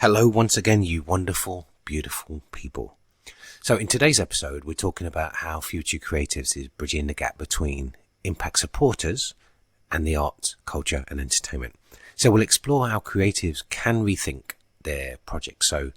Hello once again, you wonderful, beautiful people. So in today's episode, we're talking about how Future Creatives is bridging the gap between impact supporters and the arts, culture and entertainment. So we'll explore how creatives can rethink their projects so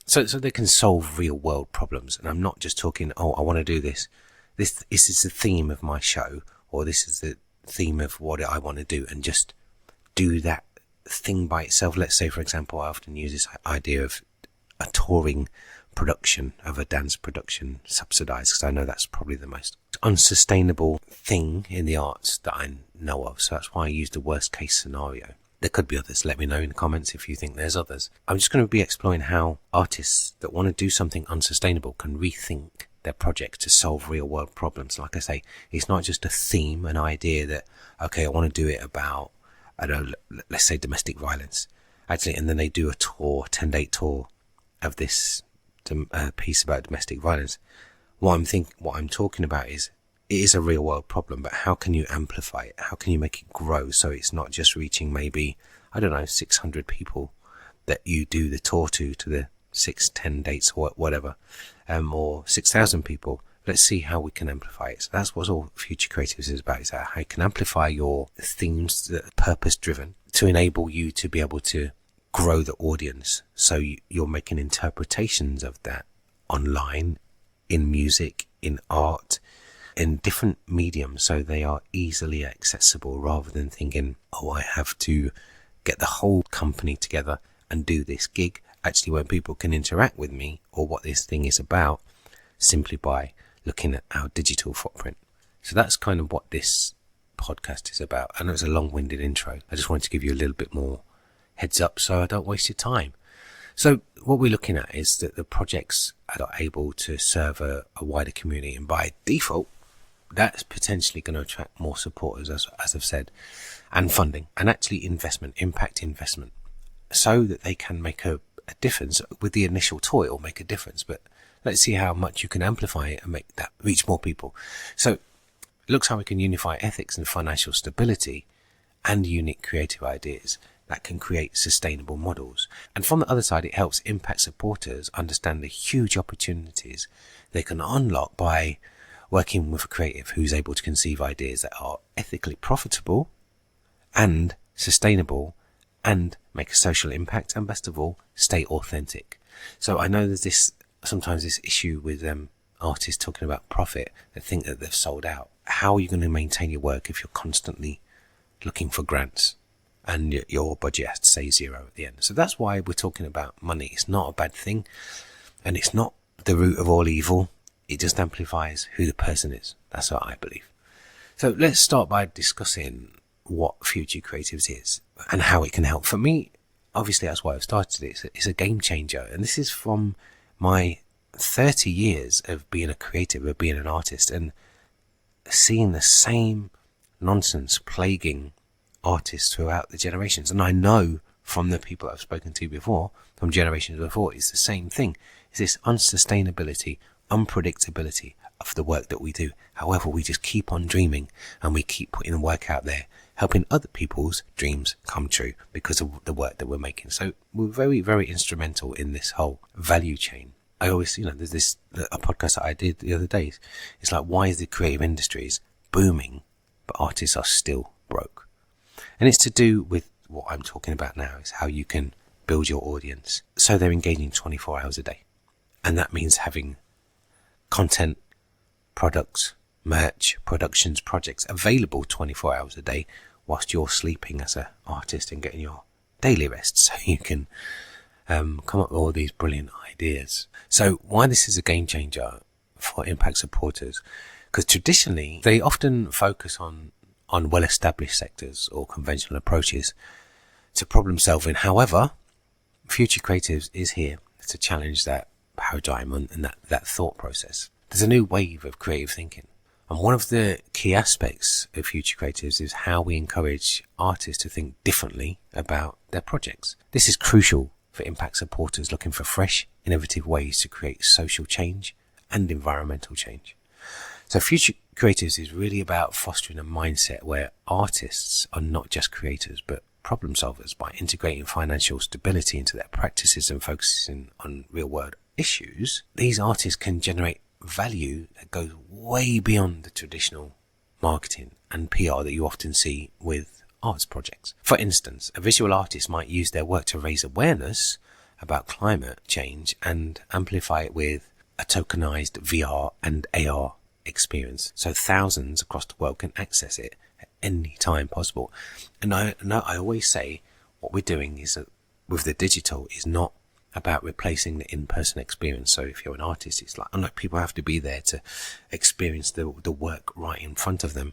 they can solve real world problems. And I'm not just talking, I want to do this. This is the theme of my show, or this is the theme of what I want to do, and just do that thing by itself. Let's say, for example, I often use this idea of a touring production of a dance production subsidized, because I know that's probably the most unsustainable thing in the arts that I know of. So that's why I use the worst case scenario. There could be others. Let me know in the comments if you think there's others. I'm just going to be exploring how artists that want to do something unsustainable can rethink their projects to solve real world problems. Like I say, it's not just a theme, an idea that, okay, I want to do it about, I don't know, let's say domestic violence. Actually, and then they do a tour, 10-day tour of this piece about domestic violence. What I'm talking about is, it is a real world problem, but how can you amplify it? How can you make it grow so it's not just reaching maybe, I don't know, 600 people that you do the tour to the 6-10 dates or whatever, or 6,000 people. Let's see how we can amplify it. So that's what all Future Creatives is about, is how you can amplify your themes that are purpose driven to enable you to be able to grow the audience. So you're making interpretations of that online, in music, in art, in different mediums, so they are easily accessible, rather than thinking, oh, I have to get the whole company together and do this gig. Actually, when people can interact with me or what this thing is about simply by looking at our digital footprint. So that's kind of what this podcast is about. I know it's a long-winded intro. I just wanted to give you a little bit more heads up so I don't waste your time. So what we're looking at is that the projects are able to serve a wider community, and by default, that's potentially going to attract more supporters, as I've said, and funding, and actually impact investment, so that they can make a difference. With the initial toil, make a difference, but let's see how much you can amplify it and make that reach more people. So it looks how we can unify ethics and financial stability and unique creative ideas that can create sustainable models. And from the other side, it helps impact supporters understand the huge opportunities they can unlock by working with a creative who's able to conceive ideas that are ethically profitable and sustainable and make a social impact, and best of all, stay authentic. So I know there's sometimes this issue with artists talking about profit, that think that they've sold out. How are you going to maintain your work if you're constantly looking for grants and your budget has to say zero at the end? So that's why we're talking about money. It's not a bad thing, and it's not the root of all evil. It just amplifies who the person is. That's what I believe. So let's start by discussing what Future Creatives is and how it can help. For me, obviously that's why I've started it. It's a game changer, and this is from my 30 years of being a creative, of being an artist, and seeing the same nonsense plaguing artists throughout the generations. And I know from the people I've spoken to before, from generations before, it's the same thing. It's this unsustainability, unpredictability of the work that we do. However, we just keep on dreaming, and we keep putting the work out there, helping other people's dreams come true because of the work that we're making. So we're very, very instrumental in this whole value chain. I always, there's a podcast that I did the other day. It's like, why is the creative industries booming, but artists are still broke? And it's to do with what I'm talking about now, is how you can build your audience so they're engaging 24 hours a day. And that means having content, products, merch, productions, projects available 24 hours a day whilst you're sleeping as an artist and getting your daily rest, so you can come up with all these brilliant ideas. So why this is a game changer for impact supporters? Because traditionally they often focus on well-established sectors or conventional approaches to problem solving. However, Future Creatives is here to challenge that paradigm and that thought process. There's a new wave of creative thinking, and one of the key aspects of Future Creatives is how we encourage artists to think differently about their projects. This is crucial for impact supporters looking for fresh, innovative ways to create social change and environmental change. So Future Creatives is really about fostering a mindset where artists are not just creators, but problem solvers by integrating financial stability into their practices and focusing on real world issues. These artists can generate value that goes way beyond the traditional marketing and PR that you often see with arts projects. For instance, a visual artist might use their work to raise awareness about climate change and amplify it with a tokenized VR and AR experience, so thousands across the world can access it at any time possible. And I always say what we're doing is with the digital is not about replacing the in-person experience. So if you're an artist, it's like, unlike people have to be there to experience the work right in front of them.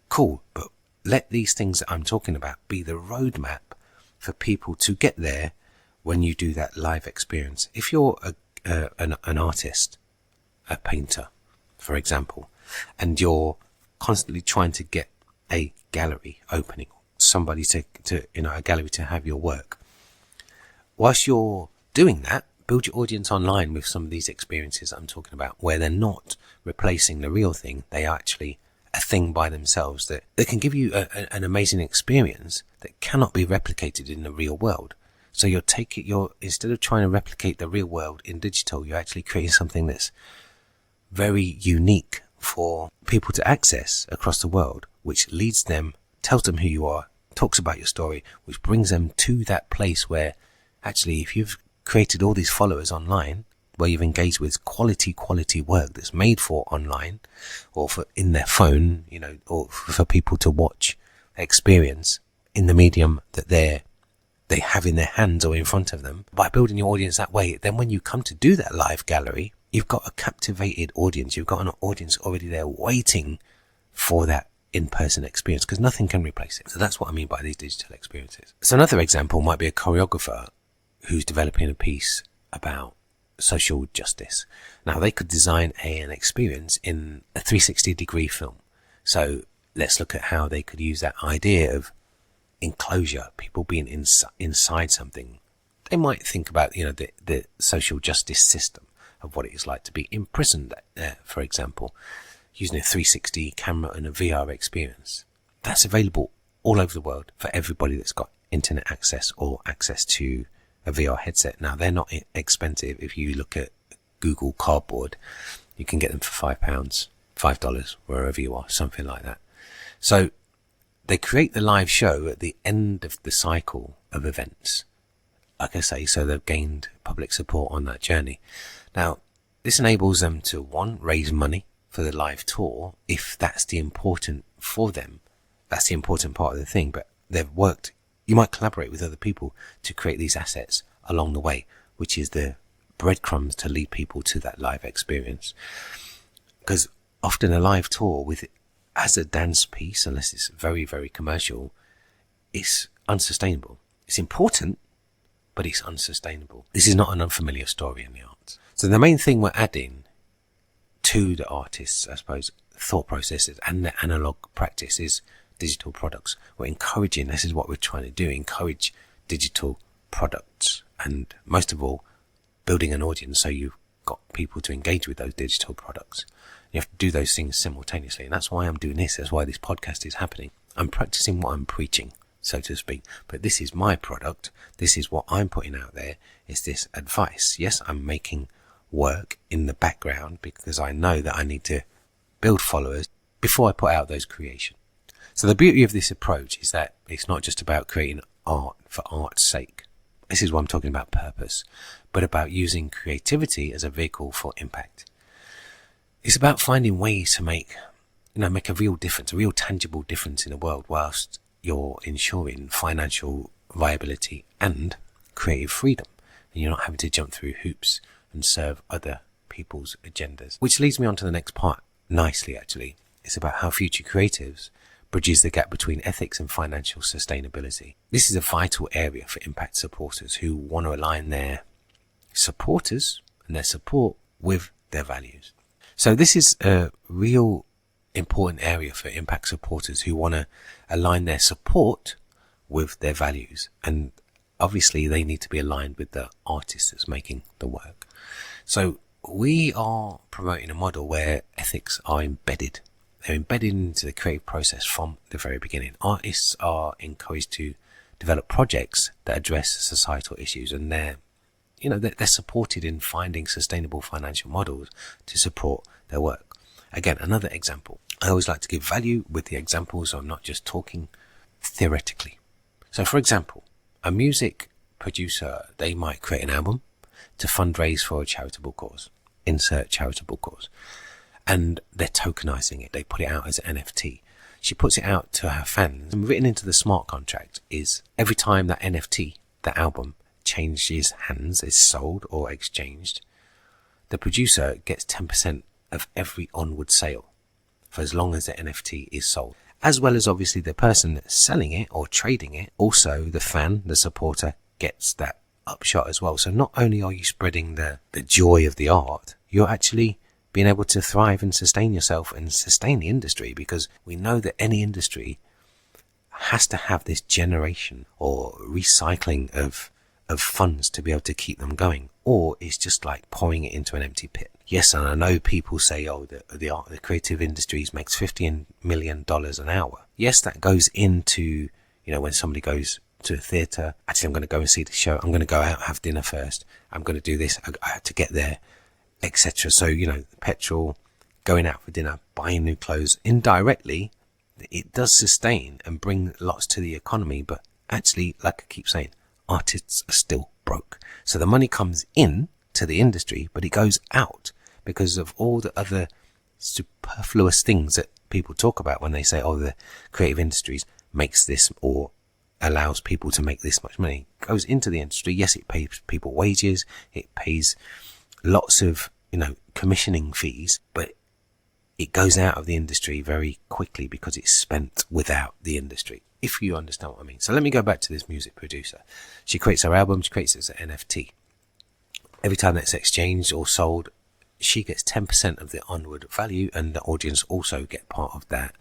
Cool, but let these things that I'm talking about be the roadmap for people to get there when you do that live experience. If you're an artist, a painter, for example, and you're constantly trying to get a gallery opening, somebody to a gallery to have your work, whilst you're doing that, build your audience online with some of these experiences I'm talking about, where they're not replacing the real thing, they are actually a thing by themselves that can give you an amazing experience that cannot be replicated in the real world. So instead of trying to replicate the real world in digital, you're actually creating something that's very unique for people to access across the world, which leads them, tells them who you are, talks about your story, which brings them to that place where actually, if you've created all these followers online, where you've engaged with quality work that's made for online or for in their phone, or for people to watch, experience in the medium that they have in their hands or in front of them, by building your audience that way, then when you come to do that live gallery, you've got a captivated audience. You've got an audience already there waiting for that in-person experience, because nothing can replace it. So that's what I mean by these digital experiences. So another example might be a choreographer who's developing a piece about social justice. Now, they could design an experience in a 360-degree film. So let's look at how they could use that idea of enclosure, people being inside something. They might think about, the social justice system of what it is like to be imprisoned, for example, using a 360 camera and a VR experience. That's available all over the world for everybody that's got internet access or access to a VR headset. Now, they're not expensive. If you look at Google Cardboard, you can get them for £5, $5, wherever you are, something like that. So they create the live show at the end of the cycle of events, like I say, so they've gained public support on that journey. Now, this enables them to, one, raise money for the live tour, if that's the important for them. That's the important part of the thing, but they've worked. You might collaborate with other people to create these assets along the way, which is the breadcrumbs to lead people to that live experience. Because often a live tour as a dance piece, unless it's very, very commercial, is unsustainable. It's important, but it's unsustainable. This is not an unfamiliar story in the arts. So the main thing we're adding to the artists, I suppose, thought processes and the analog practice is digital products. We're encouraging, this is what we're trying to do, encourage digital products, and most of all, building an audience so you've got people to engage with those digital products. You have to do those things simultaneously, and that's why I'm doing this. That's why this podcast is happening. I'm practicing what I'm preaching, so to speak, but this is my product. This is what I'm putting out there, is this advice. Yes, I'm making work in the background because I know that I need to build followers before I put out those creations. So the beauty of this approach is that it's not just about creating art for art's sake. This is what I'm talking about, purpose, but about using creativity as a vehicle for impact. It's about finding ways to make a real difference, a real tangible difference in the world, whilst you're ensuring financial viability and creative freedom. And you're not having to jump through hoops and serve other people's agendas. Which leads me on to the next part nicely, actually. It's about how Future Creatives bridges the gap between ethics and financial sustainability. This is a vital area for impact supporters who want to align their supporters and their support with their values. So this is a real important area for impact supporters who want to align their support with their values. And obviously they need to be aligned with the artist that's making the work. So we are promoting a model where ethics are embedded. They're embedded into the creative process from the very beginning. Artists are encouraged to develop projects that address societal issues, and they're supported in finding sustainable financial models to support their work. Again, another example. I always like to give value with the examples, so I'm not just talking theoretically. So for example, a music producer, they might create an album to fundraise for a charitable cause. Insert charitable cause. And they're tokenizing it. They put it out as an NFT. She puts it out to her fans. And written into the smart contract is every time that NFT, that album, changes hands, is sold or exchanged, the producer gets 10% of every onward sale for as long as the NFT is sold. As well as obviously the person selling it or trading it, also the fan, the supporter, gets that upshot as well. So not only are you spreading the joy of the art, you're actually being able to thrive and sustain yourself and sustain the industry, because we know that any industry has to have this generation or recycling of funds to be able to keep them going, or it's just like pouring it into an empty pit. Yes, and I know people say, oh, the creative industries makes $15 million an hour. Yes, that goes into, when somebody goes to a theatre, actually I'm going to go and see the show, I'm going to go out, have dinner first, I'm going to do this, I have to get there, etc. So, petrol, going out for dinner, buying new clothes, indirectly, it does sustain and bring lots to the economy, but actually, like I keep saying, artists are still broke. So the money comes in to the industry, but it goes out because of all the other superfluous things that people talk about when they say, oh, the creative industries makes this or allows people to make this much money. It goes into the industry. Yes, it pays people wages, it pays lots of commissioning fees, but it goes out of the industry very quickly because it's spent without the industry, if you understand what I mean. So let me go back to this music producer. She creates her album, she creates it as an NFT. Every time that's exchanged or sold, she gets 10% of the onward value, and the audience also get part of that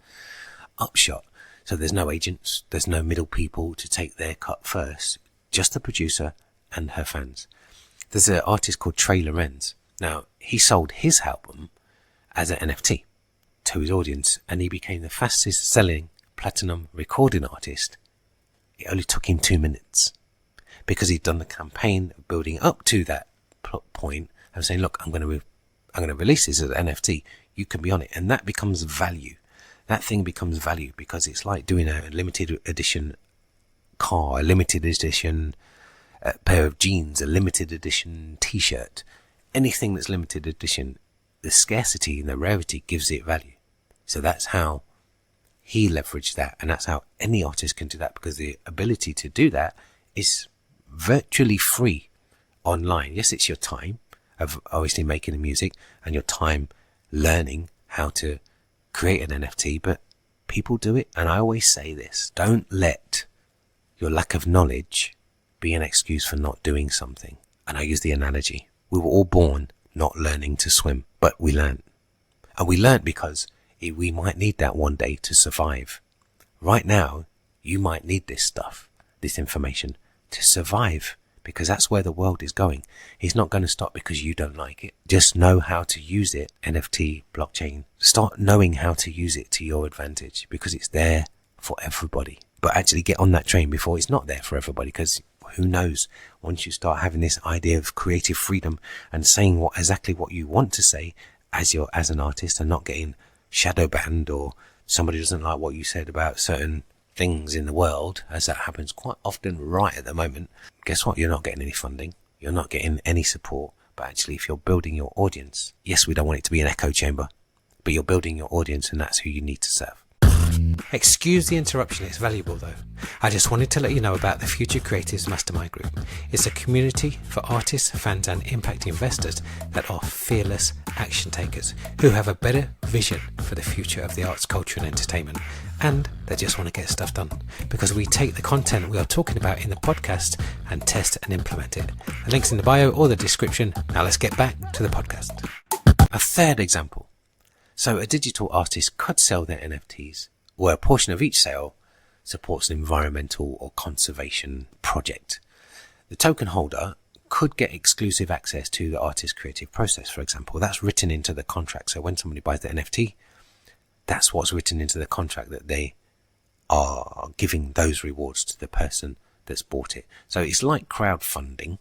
upshot. So there's no agents, there's no middle people to take their cut first, just the producer and her fans. There's an artist called Trey Lorenz. Now, he sold his album as an NFT to his audience, and he became the fastest selling platinum recording artist. It only took him 2 minutes because he'd done the campaign of building up to that point and saying, look, I'm going to release this as an NFT. You can be on it. And that becomes value. That thing becomes value because it's like doing a limited edition car, a limited edition pair of jeans, a limited edition t-shirt. Anything that's limited edition, the scarcity and the rarity gives it value. So that's how he leveraged that, and that's how any artist can do that, because the ability to do that is virtually free online. Yes, it's your time of obviously making the music and your time learning how to create an NFT, but people do it. And I always say this, don't let your lack of knowledge be an excuse for not doing something. And I use the analogy, we were all born not learning to swim, but we learned. And we learned because we might need that one day to survive. Right now, you might need this stuff, this information, to survive, because that's where the world is going. It's not going to stop because you don't like it. Just know how to use it. NFT, blockchain. Start knowing how to use it to your advantage, because it's there for everybody. But actually get on that train before it's not there for everybody, because who knows, once you start having this idea of creative freedom and saying exactly what you want to say as an artist, and not getting shadow banned, or somebody doesn't like what you said about certain things in the world, as that happens quite often right at the moment, guess what? You're not getting any funding. You're not getting any support. But actually, if you're building your audience, yes, we don't want it to be an echo chamber, but you're building your audience, and that's who you need to serve. Excuse the interruption, it's valuable though. I just wanted to let you know about the Future Creatives Mastermind Group. It's a community for artists, fans and impact investors that are fearless action takers who have a better vision for the future of the arts, culture and entertainment, and they just want to get stuff done, because we take the content we are talking about in the podcast and test and implement it. The link's in the bio or the description. Now let's get back to the podcast. A third example. So a digital artist could sell their NFTs, where a portion of each sale supports an environmental or conservation project. The token holder could get exclusive access to the artist's creative process, for example. That's written into the contract. So when somebody buys the NFT, that's what's written into the contract, that they are giving those rewards to the person that's bought it. So it's like crowdfunding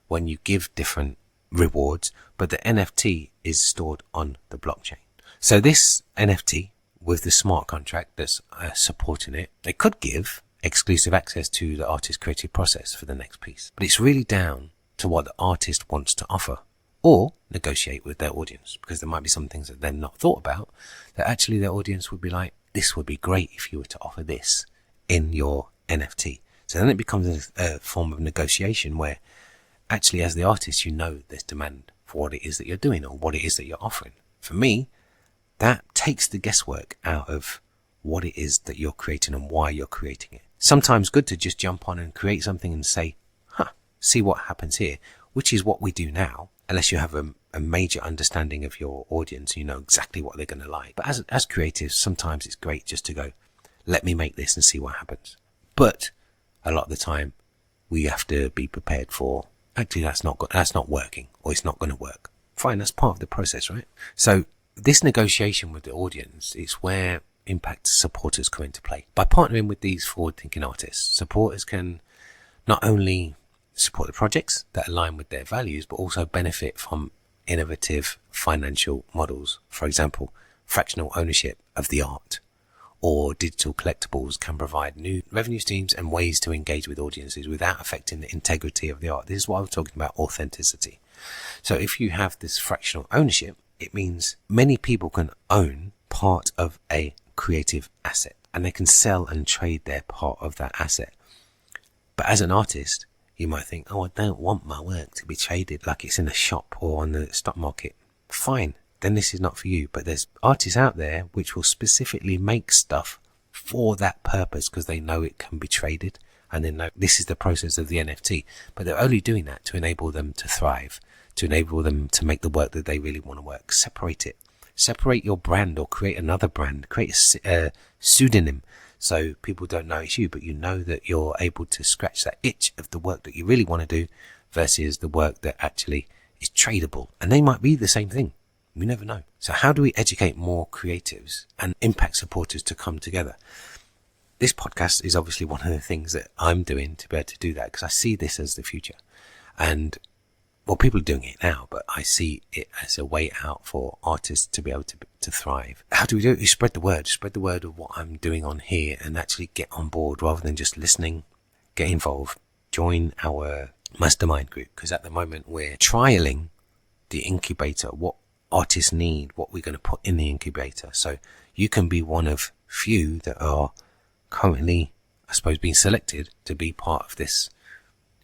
when you give different rewards, but the NFT is stored on the blockchain. So this NFT with the smart contract that's supporting it, they could give exclusive access to the artist's creative process for the next piece. But it's really down to what the artist wants to offer, or negotiate with their audience, because there might be some things that they've not thought about that actually their audience would be like, this would be great if you were to offer this in your NFT. So then it becomes a form of negotiation where actually as the artist, you know there's demand for what it is that you're doing or what it is that you're offering. For me, that takes the guesswork out of what it is that you're creating and why you're creating it. Sometimes good to just jump on and create something and say, see what happens here, which is what we do now, unless you have a major understanding of your audience, you know exactly what they're going to like. But as creatives, sometimes it's great just to go, let me make this and see what happens. But a lot of the time, we have to be prepared for, actually that's not working, or it's not going to work. Fine, that's part of the process, right? So this negotiation with the audience is where impact supporters come into play. By partnering with these forward-thinking artists, supporters can not only support the projects that align with their values, but also benefit from innovative financial models. For example, fractional ownership of the art or digital collectibles can provide new revenue streams and ways to engage with audiences without affecting the integrity of the art. This is what I was talking about, authenticity. So if you have this fractional ownership, it means many people can own part of a creative asset and they can sell and trade their part of that asset. But as an artist, you might think, I don't want my work to be traded like it's in a shop or on the stock market. Fine, then this is not for you. But there's artists out there which will specifically make stuff for that purpose because they know it can be traded and they know this is the process of the NFT. But they're only doing that to enable them to thrive, to enable them to make the work that they really want to work. Separate it. Separate your brand or create another brand. Create a pseudonym. So people don't know it's you, but you know that you're able to scratch that itch of the work that you really want to do versus the work that actually is tradable. And they might be the same thing. We never know. So how do we educate more creatives and impact supporters to come together? This podcast is obviously one of the things that I'm doing to be able to do that because I see this as the future. And well, people are doing it now, but I see it as a way out for artists to be able to thrive. How do we do it? We spread the word of what I'm doing on here and actually get on board rather than just listening. Get involved. Join our mastermind group because at the moment we're trialing the incubator, what artists need, what we're going to put in the incubator. So you can be one of few that are currently, I suppose, being selected to be part of this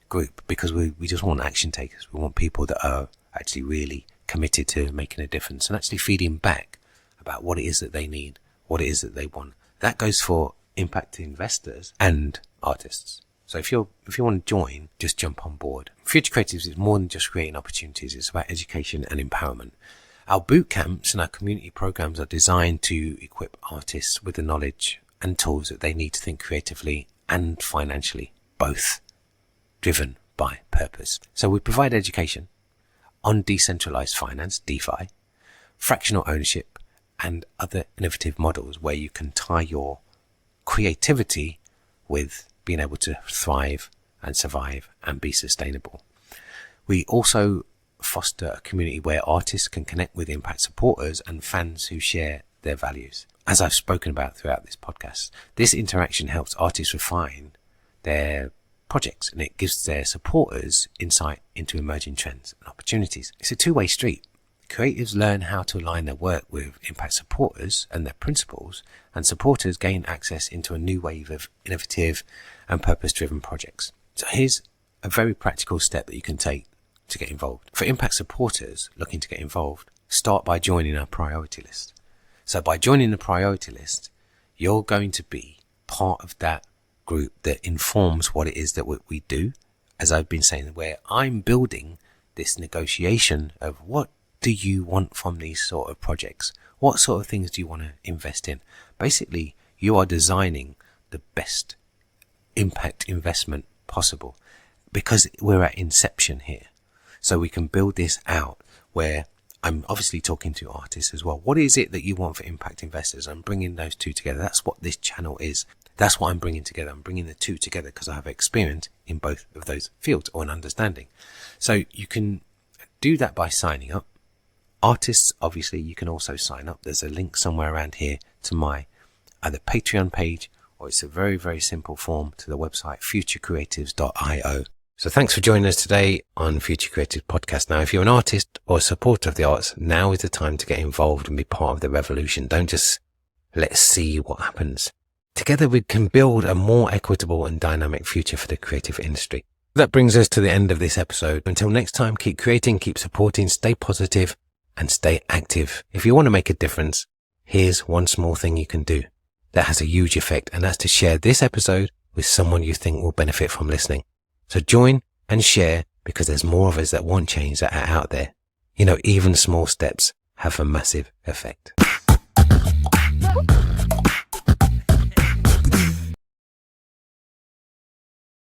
group because we just want action takers. We want people that are actually really committed to making a difference and actually feeding back about what it is that they need, what it is that they want. That goes for impact investors and artists. So if you want to join, just jump on board. Future Creatives is more than just creating opportunities. It's about education and empowerment. Our boot camps and our community programs are designed to equip artists with the knowledge and tools that they need to think creatively and financially, both driven by purpose. So we provide education on decentralized finance, DeFi, fractional ownership, and other innovative models where you can tie your creativity with being able to thrive and survive and be sustainable. We also foster a community where artists can connect with impact supporters and fans who share their values. As I've spoken about throughout this podcast, this interaction helps artists refine their projects and it gives their supporters insight into emerging trends and opportunities. It's a two-way street. Creatives learn how to align their work with impact supporters and their principles, and supporters gain access into a new wave of innovative and purpose-driven projects. So here's a very practical step that you can take to get involved. For impact supporters looking to get involved, start by joining our priority list. So by joining the priority list, you're going to be part of that group that informs what it is that we do. As I've been saying, where I'm building this negotiation of what do you want from these sort of projects? What sort of things do you want to invest in? Basically, you are designing the best impact investment possible because we're at inception here. So we can build this out where I'm obviously talking to artists as well. What is it that you want for impact investors? I'm bringing those two together. That's what this channel is. That's what I'm bringing together. I'm bringing the two together because I have experience in both of those fields, or an understanding. So you can do that by signing up. Artists, obviously, you can also sign up. There's a link somewhere around here to my either Patreon page, or it's a very, very simple form to the website futurecreatives.io. So thanks for joining us today on Future Creatives Podcast. Now, if you're an artist or a supporter of the arts, now is the time to get involved and be part of the revolution. Don't just let's see what happens. Together we can build a more equitable and dynamic future for the creative industry. That brings us to the end of this episode. Until next time, keep creating, keep supporting, stay positive, and stay active. If you want to make a difference, here's one small thing you can do that has a huge effect, and that's to share this episode with someone you think will benefit from listening. So join and share, because there's more of us that want change that are out there. You know, even small steps have a massive effect.